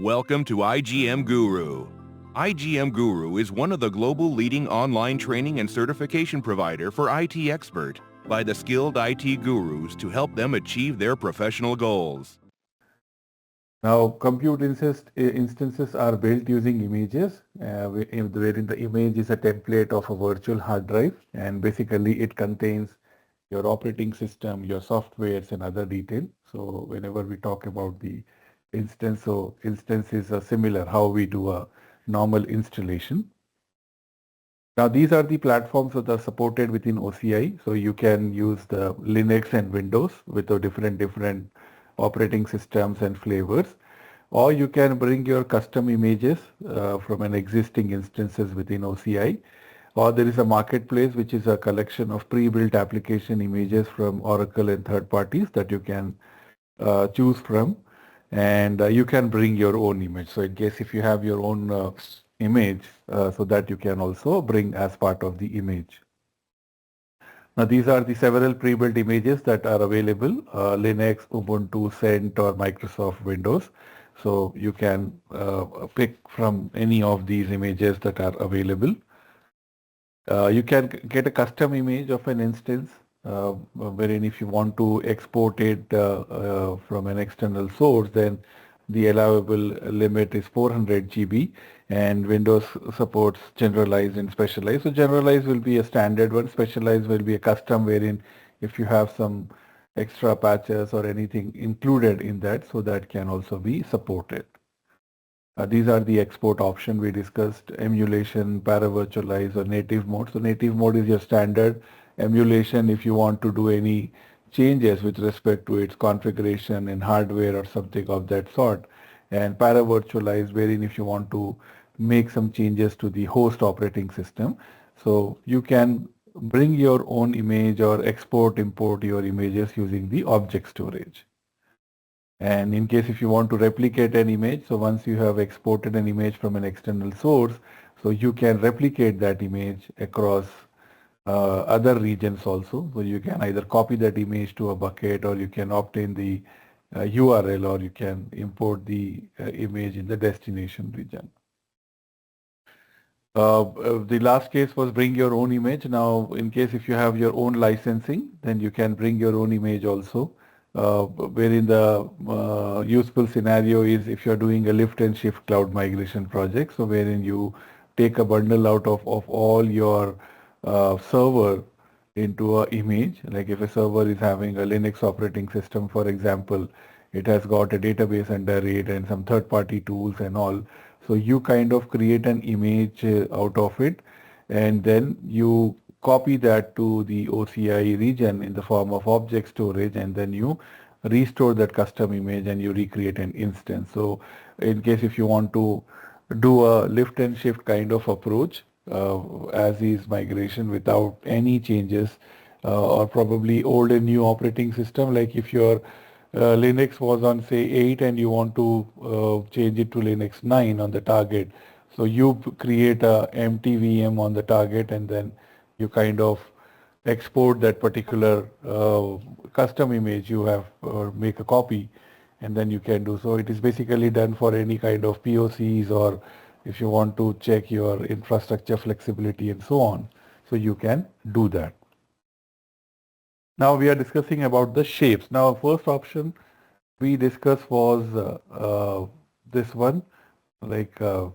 Welcome to IGM Guru. IGM Guru is one of the global leading online training and certification provider for IT expert by the skilled IT gurus to help them achieve their professional goals. Now, compute instances are built using images, wherein the image is a template of a virtual hard drive, and basically it contains your operating system, your softwares, and other details. So whenever we talk about the instance, so instances are similar how we do a normal installation. Now these are the platforms that are supported within OCI. So you can use the Linux and Windows with the different operating systems and flavors, or you can bring your custom images from an existing instances within OCI, or there is a marketplace which is a collection of pre-built application images from Oracle and third parties that you can choose from, and you can bring your own image. So in case if you have your own image, so that you can also bring as part of the image. Now these are the several pre-built images that are available, Linux, Ubuntu, Cent or Microsoft Windows. So you can pick from any of these images that are available. You can get a custom image of an instance, wherein if you want to export it from an external source, then the allowable limit is 400 GB, and Windows supports generalized and specialized. So generalized will be a standard one, specialized will be a custom, wherein if you have some extra patches or anything included in that, so that can also be supported. These are the export option we discussed: emulation, para-virtualize, or native mode. So native mode is your standard. Emulation, if you want to do any changes with respect to its configuration in hardware or something of that sort. And para-virtualize, wherein if you want to make some changes to the host operating system. So you can bring your own image or import your images using the object storage. And in case if you want to replicate an image, so once you have exported an image from an external source, so you can replicate that image across other regions also. So you can either copy that image to a bucket, or you can obtain the URL, or you can import the image in the destination region. The last case was bring your own image. Now, in case if you have your own licensing, then you can bring your own image also. Wherein the useful scenario is if you're doing a lift and shift cloud migration project, so wherein you take a bundle out of all your server into an image. Like if a server is having a Linux operating system, for example, it has got a database under it and some third-party tools and all. So you kind of create an image out of it, and then you copy that to the OCI region in the form of object storage, and then you restore that custom image and you recreate an instance. So in case if you want to do a lift and shift kind of approach, as is migration without any changes, or probably old and new operating system, like if your Linux was on say 8 and you want to change it to Linux 9 on the target. So you create a empty VM on the target, and then you kind of export that particular custom image you have, or make a copy, and then you can do so. It is basically done for any kind of POCs, or if you want to check your infrastructure flexibility and so on. So you can do that. Now we are discussing about the shapes. Now first option we discussed was this one, like if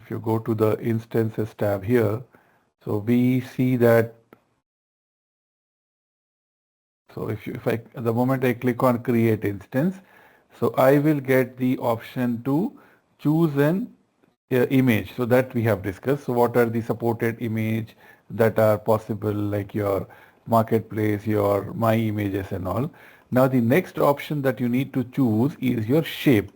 you go to the instances tab here, so we see that, so the moment I click on create instance, so I will get the option to choose an image. So that we have discussed. So what are the supported image that are possible, like your marketplace, your my images and all. Now the next option that you need to choose is your shape.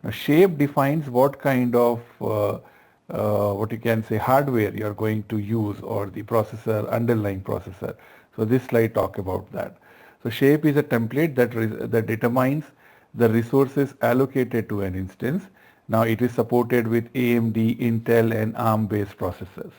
Now shape defines what kind of what you can say hardware you are going to use, or the processor, underlying processor. So this slide talk about that. So shape is a template that determines the resources allocated to an instance. Now it is supported with AMD, Intel and ARM based processors.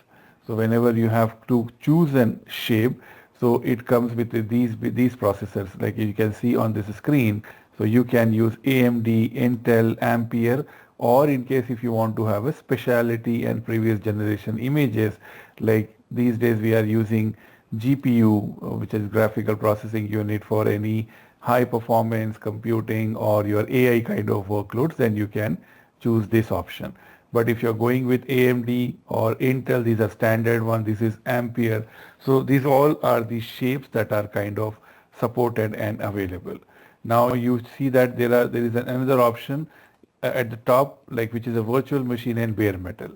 So whenever you have to choose an shape, so it comes with these processors, like you can see on this screen. So you can use AMD, Intel, Ampere, or in case if you want to have a specialty and previous generation images, like these days we are using GPU, which is graphical processing unit for any high performance computing or your AI kind of workloads, then you can choose this option. But if you're going with AMD or Intel, these are standard one, this is Ampere. So these all are the shapes that are kind of supported and available. Now you see that there is another option at the top, like which is a virtual machine and bare metal.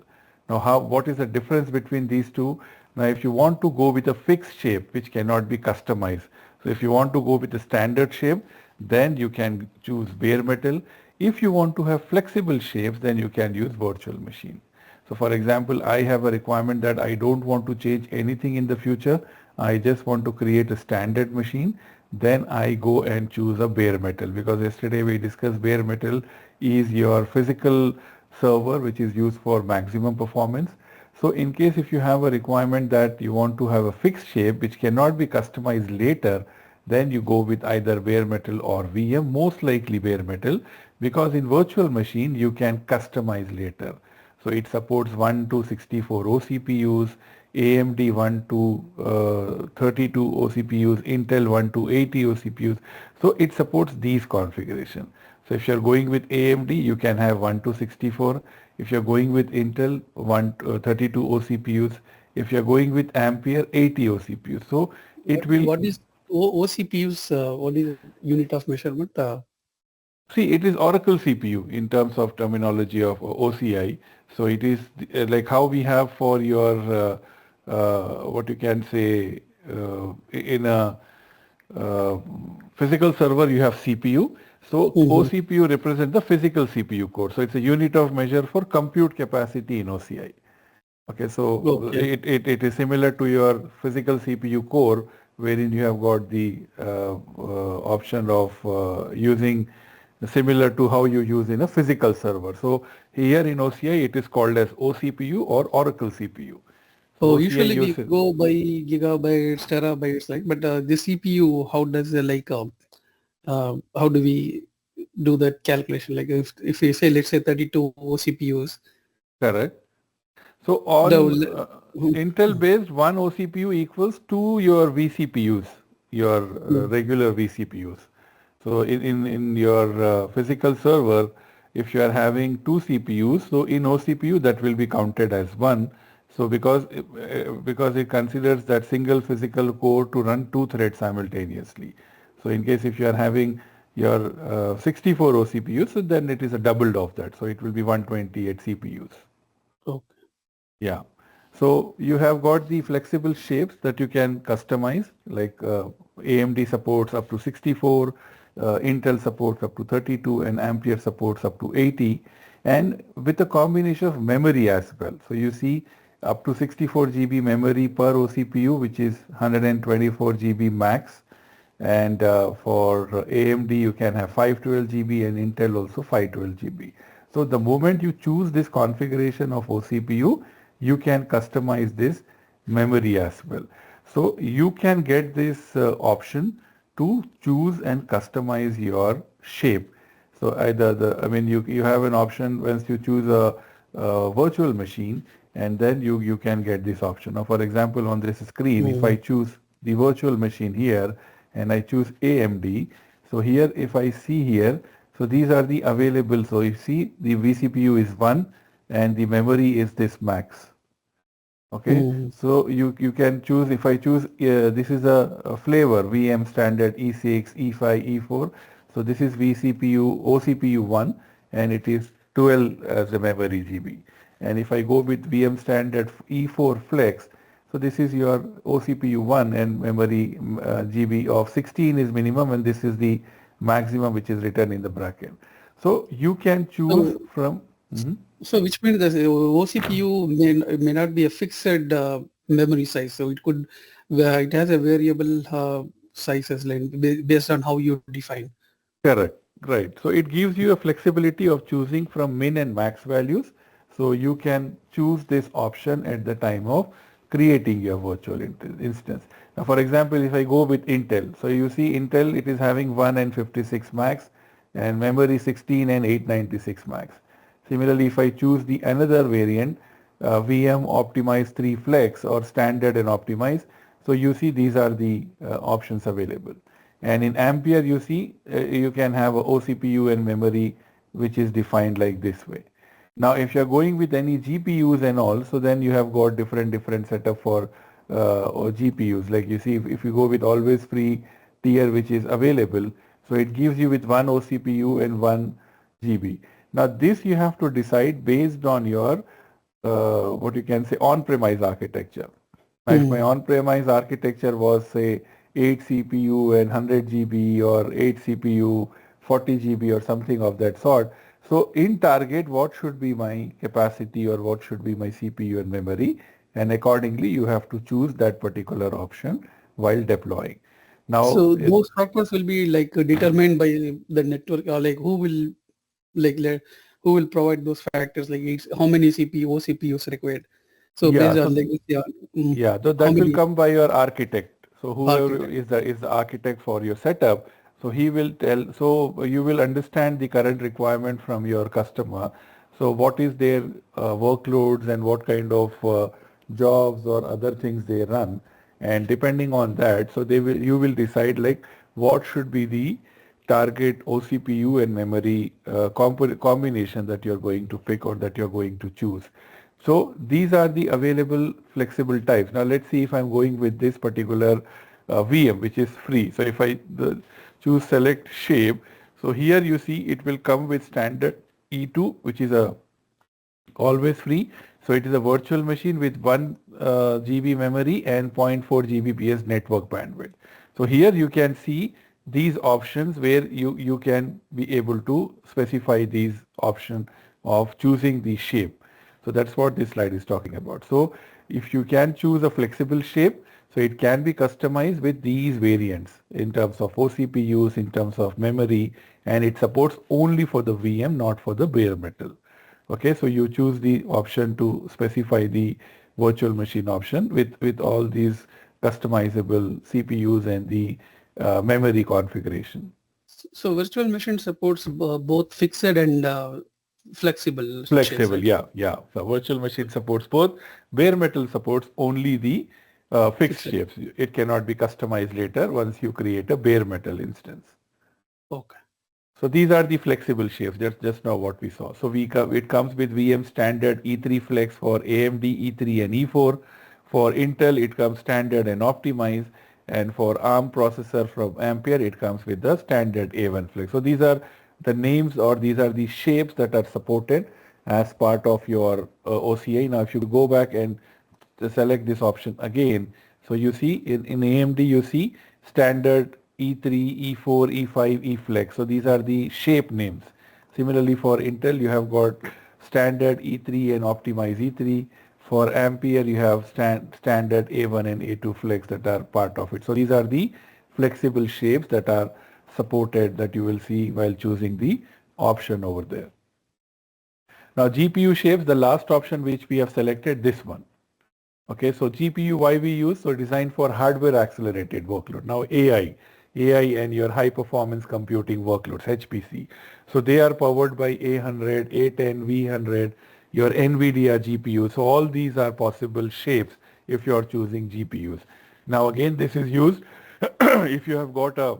Now what is the difference between these two? Now if you want to go with a fixed shape which cannot be customized, so if you want to go with a standard shape, then you can choose bare metal. If you want to have flexible shapes, then you can use virtual machine. So for example, I have a requirement that I don't want to change anything in the future. I just want to create a standard machine. Then I go and choose a bare metal, because yesterday we discussed bare metal is your physical server which is used for maximum performance. So in case if you have a requirement that you want to have a fixed shape which cannot be customized later, then you go with either bare metal or VM, most likely bare metal, because in virtual machine you can customize later. So it supports 1 to 64 OCPUs, AMD 1 to 32 OCPUs, Intel 1 to 80 OCPUs. So it supports these configuration. So if you're going with AMD, you can have 1 to 64. If you're going with Intel, 32 OCPUs. If you're going with Ampere, 80 OCPUs. So it will. What is OCPUs? What is unit of measurement? See, it is Oracle CPU in terms of terminology of OCI. So it is like how we have for your what you can say in a physical server you have CPU. So OCPU represents the physical CPU core. So it's a unit of measure for compute capacity in OCI. Okay, so it is similar to your physical CPU core, wherein you have got the option of using similar to how you use in a physical server. So here in OCI it is called as OCPU or Oracle CPU. So OCI usually we uses, go by gigabytes, terabytes, right? But the CPU, how does how do we do that calculation? Like if we say, let's say 32 CPUs, correct. So on Intel based, one OCPU equals to your vCPUs, your regular vCPUs. So in your physical server, if you are having two CPUs, so in OCPU that will be counted as one. So because it considers that single physical core to run two threads simultaneously. So in case if you are having your 64 OCPUs, so then it is a doubled of that. So it will be 128 CPUs. okay. Yeah. So you have got the flexible shapes that you can customize, like AMD supports up to 64, Intel supports up to 32, and Ampere supports up to 80, and with a combination of memory as well. So you see up to 64 GB memory per OCPU, which is 124 GB max. And for AMD you can have 512 GB and Intel also 512 GB. So the moment you choose this configuration of OCPU, you can customize this memory as well. So you can get this option to choose and customize your shape. So either you have an option once you choose a virtual machine, and then you can get this option. Now for example on this screen, if I choose the virtual machine here and I choose AMD, so here if I see here, so these are the available. So you see the vCPU is 1 and the memory is this max. Okay, so you can choose. If I choose this is a flavor VM standard E6, E5, E4. So this is vCPU OCPU 1 and it is 12 as the memory GB. And if I go with VM standard E4 Flex, so this is your OCPU 1 and memory GB of 16 is minimum, and this is the maximum which is written in the bracket. So you can choose from. So which means the OCPU may not be a fixed memory size. So it has a variable sizes based on how you define. Correct. Right. So it gives you a flexibility of choosing from min and max values. So you can choose this option at the time of creating your virtual instance. Now, for example, if I go with Intel, so you see Intel, it is having 1 and 56 max, and memory 16 and 896 max. Similarly, if I choose the another variant, VM optimize 3 flex or standard and optimize, so you see these are the options available. And in Ampere, you see you can have a OCPU and memory which is defined like this way. Now, if you're going with any GPUs and all, so then you have got different setup for or GPUs. Like you see, if you go with always free tier which is available, so it gives you with one OCPU and one GB. Now, this you have to decide based on your what you can say on-premise architecture. Now, if my on-premise architecture was say 8 CPU and 100 GB or 8 CPU, 40 GB or something of that sort. So in target, what should be my capacity or what should be my CPU and memory? And accordingly, you have to choose that particular option while deploying. Now, so those factors will be like determined by the network, or like like who will provide those factors, like how many CPU, OCPUs required. So yeah, based so on like yeah, so how that will many come by your architect. So whoever architect. is the architect for your setup, so he will tell. So you will understand the current requirement from your customer. So what is their workloads and what kind of jobs or other things they run, and depending on that, so you will decide like what should be the target OCPU and memory combination that you're going to pick or that you're going to choose. So these are the available flexible types. Now let's see if I'm going with this particular VM which is free. So if I choose select shape, so here you see it will come with standard E2 which is a always free. So it is a virtual machine with 1 GB memory and zero point 0.4 Gbps network bandwidth. So here you can see these options where you can be able to specify these option of choosing the shape. So that's what this slide is talking about. So if you can choose a flexible shape, so it can be customized with these variants in terms of OCPUs, in terms of memory, and it supports only for the VM, not for the bare metal. Okay, so you choose the option to specify the virtual machine option with all these customizable CPUs and the memory configuration. So virtual machine supports both fixed and flexible shapes, Flexible, right? yeah, yeah. So virtual machine supports both. Bare metal supports only the fixed Fixed. shapes. It cannot be customized later once you create a bare metal instance. Okay. So these are the flexible shapes. That's just now what we saw. So it comes with VM standard E3 Flex for AMD E3 and E4. For Intel, it comes standard and optimize. And for ARM processor from Ampere, it comes with the standard A1 Flex. So these are the names or these are the shapes that are supported as part of your OCI. Now, if you go back and select this option again, so you see in AMD, you see standard E3, E4, E5, E-Flex. So these are the shape names. Similarly for Intel, you have got standard E3 and optimize E3. For Ampere, you have standard A1 and A2 flex that are part of it. So these are the flexible shapes that are supported that you will see while choosing the option over there. Now GPU shapes, the last option which we have selected, this one. Okay, so GPU why we use? So designed for hardware accelerated workload. Now AI and your high performance computing workloads, HPC. So they are powered by A100, A10, V100, your NVIDIA GPU. So all these are possible shapes if you are choosing GPUs. Now again, this is used if you have got a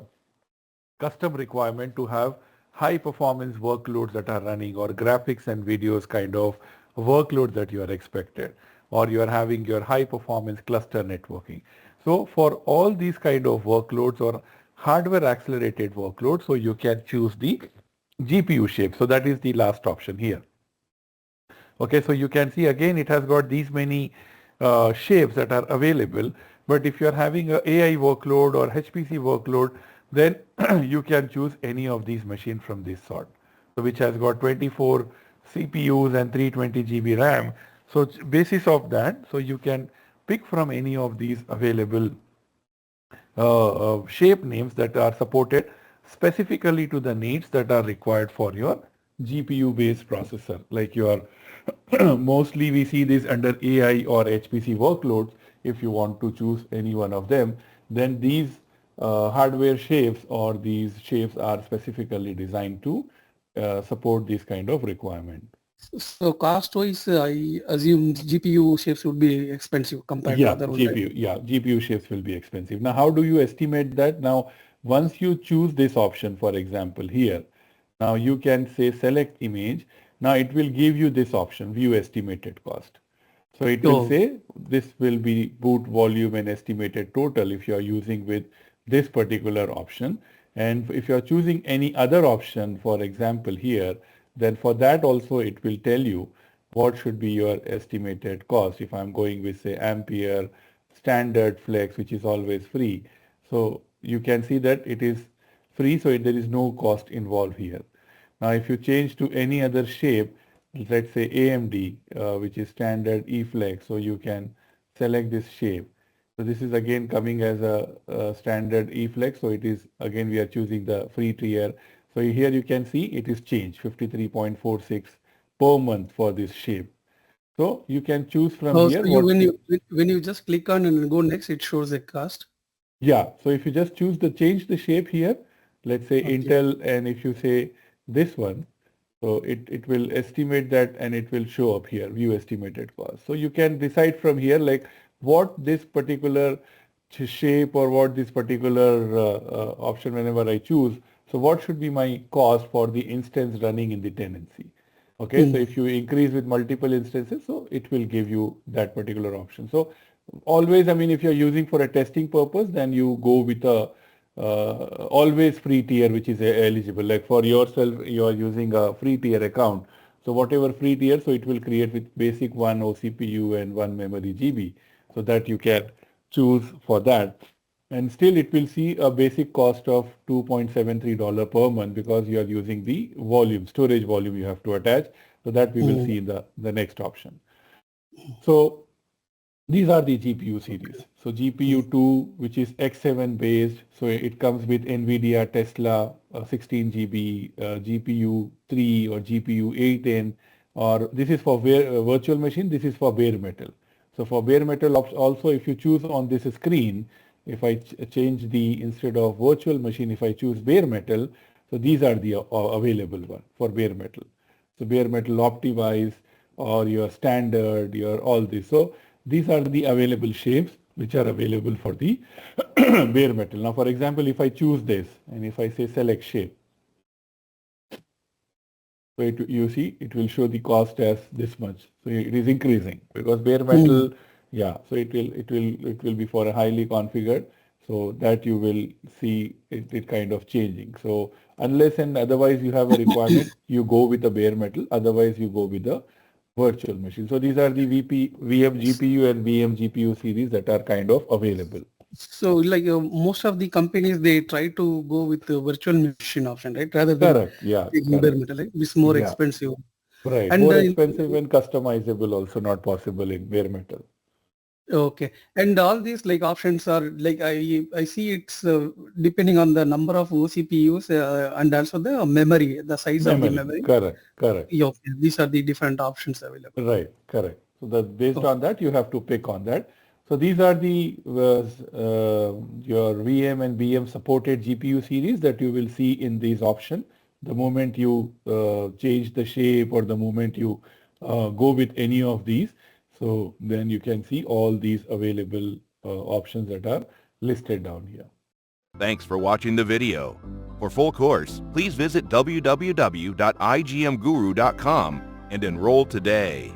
custom requirement to have high performance workloads that are running or graphics and videos kind of workload that you are expected, or you are having your high performance cluster networking. So for all these kind of workloads or hardware accelerated workloads, so you can choose the GPU shape. So that is the last option here. Okay, so you can see again it has got these many shapes that are available, but if you are having a AI workload or HPC workload, then you can choose any of these machines from this sort, so which has got 24 CPUs and 320 GB RAM. So basis of that, so you can pick from any of these available shape names that are supported specifically to the needs that are required for your GPU based processor. Like your mostly we see this under AI or HPC workloads. If you want to choose any one of them, then these hardware shapes or these shapes are specifically designed to support this kind of requirement. So cost-wise, I assume GPU shapes would be expensive compared to Yeah, other ones, right? GPU shapes will be expensive. Now, how do you estimate that? Now, once you choose this option, for example, here, now you can say select image. Now it will give you this option, view estimated cost. So it will Oh, say this will be boot volume and estimated total if you are using with this particular option. And if you are choosing any other option, for example, here, then for that also it will tell you what should be your estimated cost. If I'm going with say Ampere, standard flex, which is always free. So you can see that it is free, so there is no cost involved here. Now, if you change to any other shape, let's say AMD, which is standard E-flex, so you can select this shape. So this is again coming as a standard E-flex. So it is again we are choosing the free tier. So here you can see it is changed 53.46 per month for this shape. So you can choose from oh, so here you what when you just click on and go next, it shows a cost. yeah. So if you just choose the change the shape here, let's say Okay. Intel, and if you say this one, so it will estimate that and it will show up here, view estimated cost. So you can decide from here like what this particular shape or what this particular option whenever I choose. So what should be my cost for the instance running in the tenancy? Okay, so Hmm. if you increase with multiple instances, so it will give you that particular option. So always, I mean, if you're using for a testing purpose, then you go with a always free tier, which is eligible. Like for yourself, you are using a free tier account. So whatever free tier, so it will create with basic one OCPU and one memory GB, so that you can choose for that. And still it will see a basic cost of $2.73 per month because you are using the volume, storage volume you have to attach. So that we will Hmm. see in the next option. So these are the GPU series. So Hmm. GPU2, which is X7 based, so it comes with NVIDIA Tesla 16 GB, GPU3 or GPU8N, or this is for virtual machine, this is for bare metal. So for bare metal also, if you choose on this screen, if I change the, instead of virtual machine, if I choose bare metal, so these are the available one for bare metal. So bare metal optimize or your standard, your all this. So these are the available shapes which are available for the bare metal. Now, for example, if I choose this and if I say select shape, so you see it will show the cost as this much. So it is increasing because bare Hmm. metal, yeah. So it will be for a highly configured. So that you will see it kind of changing. So unless and otherwise you have a requirement, you go with the bare metal. Otherwise you go with the virtual machine. So these are the VM GPU and VM GPU series that are kind of available. So like most of the companies, they try to go with the virtual machine option, right? Rather than Correct. Yeah. taking bare Correct. metal, right? It's more Yeah. expensive. Right. And More expensive and customizable also not possible in bare metal. okay, and all these like options are like I see it's depending on the number of OCPUs and also the memory, the size of the Memory. memory. Correct. Correct. Yeah, okay. These are the different options available. Right. Correct. So that based Oh, on that, you have to pick on that. So these are the your VM and VM supported GPU series that you will see in these options. The moment you change the shape or the moment you go with any of these, so then you can see all these available options that are listed down here. Thanks for watching the video. For full course, please visit www.igmguru.com and enroll today.